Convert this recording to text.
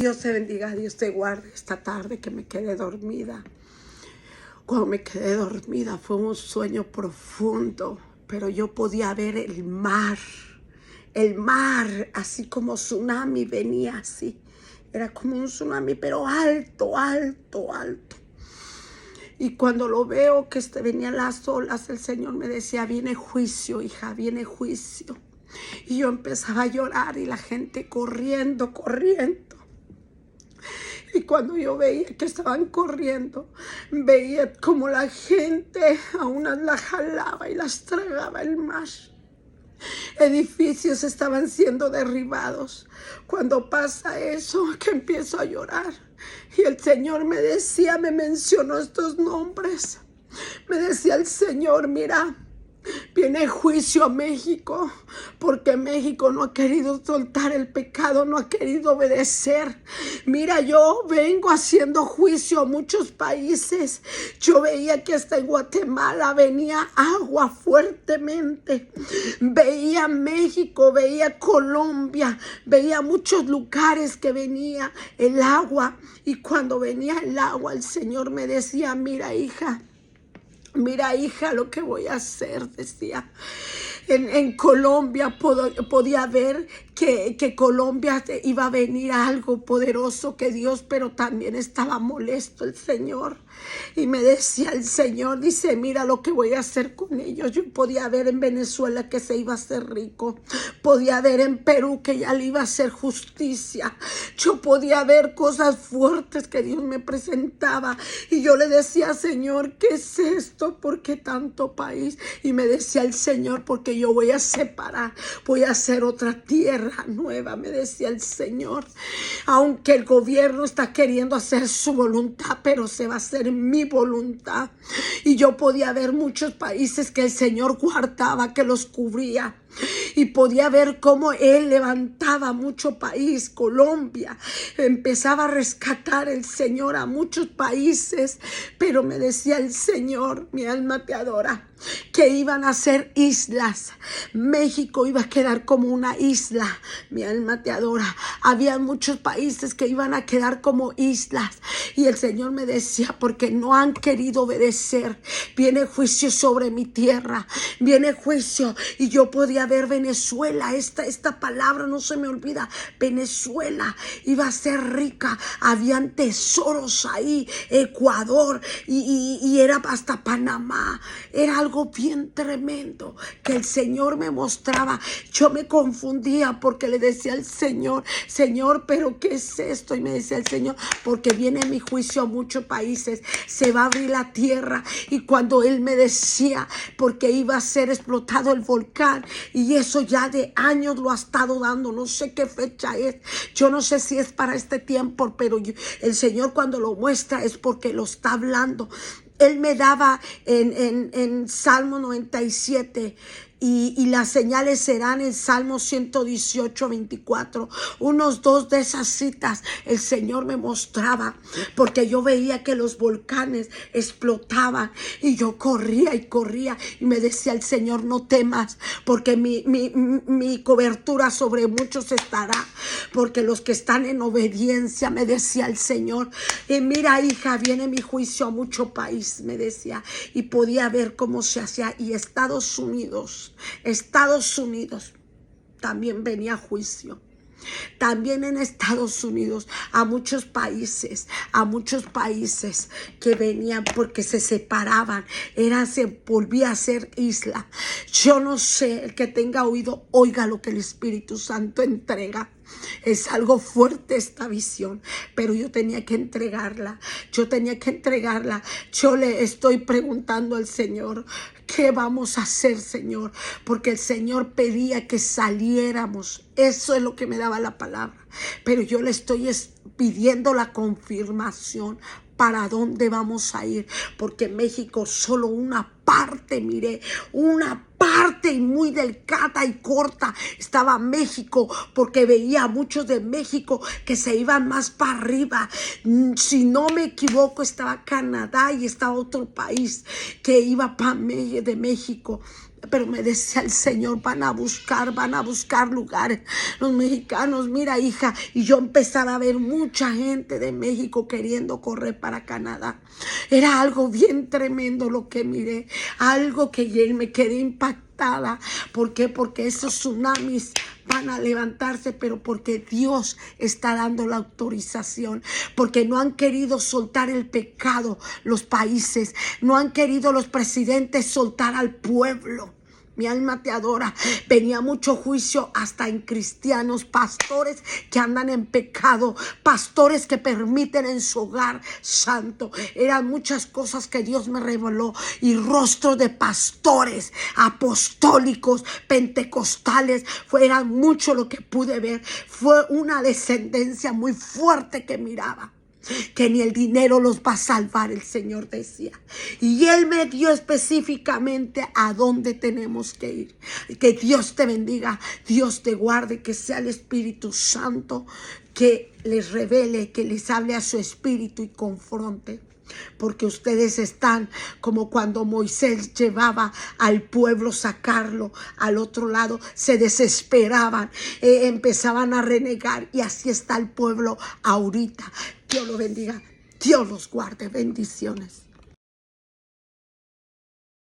Dios te bendiga, Dios te guarde esta tarde que me quedé dormida. Cuando me quedé dormida fue un sueño profundo, pero yo podía ver el mar, así como tsunami venía así. Era como un tsunami, pero alto, alto, alto. Y cuando lo veo que venían las olas, el Señor me decía, viene juicio, hija, viene juicio. Y yo empezaba a llorar y la gente corriendo, corriendo. Y cuando yo veía que estaban corriendo, veía como la gente a unas las jalaba y las tragaba el mar. Edificios estaban siendo derribados. Cuando pasa eso, que empiezo a llorar. Y el Señor me decía, me mencionó estos nombres. Me decía el Señor, mira, viene juicio a México, porque México no ha querido soltar el pecado, no ha querido obedecer. Mira, yo vengo haciendo juicio a muchos países. Yo veía que hasta en Guatemala venía agua fuertemente. Veía México, veía Colombia, veía muchos lugares que venía el agua. Y cuando venía el agua, el Señor me decía, mira, hija, lo que voy a hacer, decía. En Colombia podía ver que Colombia iba a venir algo poderoso que Dios, pero también estaba molesto el Señor. Y me decía el Señor, dice, mira lo que voy a hacer con ellos. Yo podía ver en Venezuela que se iba a hacer rico. Podía ver en Perú que ya le iba a hacer justicia. Yo podía ver cosas fuertes que Dios me presentaba. Y yo le decía, Señor, ¿qué es esto? ¿Por qué tanto país? Y me decía el Señor, porque yo voy a separar, voy a hacer otra tierra nueva, me decía el Señor. Aunque el gobierno está queriendo hacer su voluntad, pero se va a hacer mi voluntad. Y yo podía ver muchos países que el Señor guardaba, que los cubría. Y podía ver cómo Él levantaba mucho país, Colombia. Empezaba a rescatar el Señor a muchos países. Pero me decía el Señor, mi alma te adora, que iban a ser islas. México iba a quedar como una isla. Mi alma te adora. Había muchos países que iban a quedar como islas. Y el Señor me decía, porque no han querido obedecer. Viene juicio sobre mi tierra. Viene juicio. Y yo podía ver Venezuela. Esta palabra no se me olvida. Venezuela iba a ser rica. Habían tesoros ahí. Ecuador. Y era hasta Panamá. Era algo bien tremendo que el Señor me mostraba. Yo me confundía porque le decía al Señor, Señor, ¿pero qué es esto? Y me decía el Señor, porque viene mi juicio a muchos países. Se va a abrir la tierra. Y cuando Él me decía, porque iba a ser explotado el volcán, y eso ya de años lo ha estado dando, no sé qué fecha es, yo no sé si es para este tiempo, pero el Señor cuando lo muestra es porque lo está hablando. Él me daba en Salmo 97 y las señales serán en Salmo 118, 24. Unos dos de esas citas el Señor me mostraba, porque yo veía que los volcanes explotaban y yo corría y me decía el Señor, no temas, porque mi cobertura sobre muchos estará, porque los que están en obediencia, me decía el Señor. Y mira, hija, viene mi juicio a mucho país, me decía, y podía ver cómo se hacía. Y Estados Unidos también venía juicio. También en Estados Unidos a muchos países que venían porque se separaban, se volvía a ser isla. Yo no sé, el que tenga oído, oiga lo que el Espíritu Santo entrega. Es algo fuerte esta visión, pero yo tenía que entregarla. Yo le estoy preguntando al Señor, ¿qué vamos a hacer, Señor? Porque el Señor pedía que saliéramos. Eso es lo que me daba la palabra. Pero yo le estoy pidiendo la confirmación. ¿Para dónde vamos a ir? Porque México solo una parte, mire, una parte y muy delgada y corta estaba México, porque veía a muchos de México que se iban más para arriba. Si no me equivoco, estaba Canadá y estaba otro país que iba para medio de México. Pero me decía el Señor, van a buscar lugares. Los mexicanos, mira, hija. Y yo empezaba a ver mucha gente de México queriendo correr para Canadá. Era algo bien tremendo lo que miré. Algo que me quedé impactada. ¿Por qué? Porque esos tsunamis van a levantarse, pero porque Dios está dando la autorización, porque no han querido soltar el pecado los países, no han querido los presidentes soltar al pueblo. Mi alma te adora. Venía mucho juicio hasta en cristianos, pastores que andan en pecado, pastores que permiten en su hogar santo. Eran muchas cosas que Dios me reveló, y rostros de pastores apostólicos, pentecostales. Eran mucho lo que pude ver. Fue una descendencia muy fuerte que miraba. Que ni el dinero los va a salvar, el Señor decía. Y Él me dio específicamente a dónde tenemos que ir. Que Dios te bendiga, Dios te guarde, que sea el Espíritu Santo que les revele, que les hable a su espíritu y confronte. Porque ustedes están como cuando Moisés llevaba al pueblo, sacarlo al otro lado, se desesperaban, empezaban a renegar, y así está el pueblo ahorita. Dios lo bendiga, Dios los guarde, bendiciones.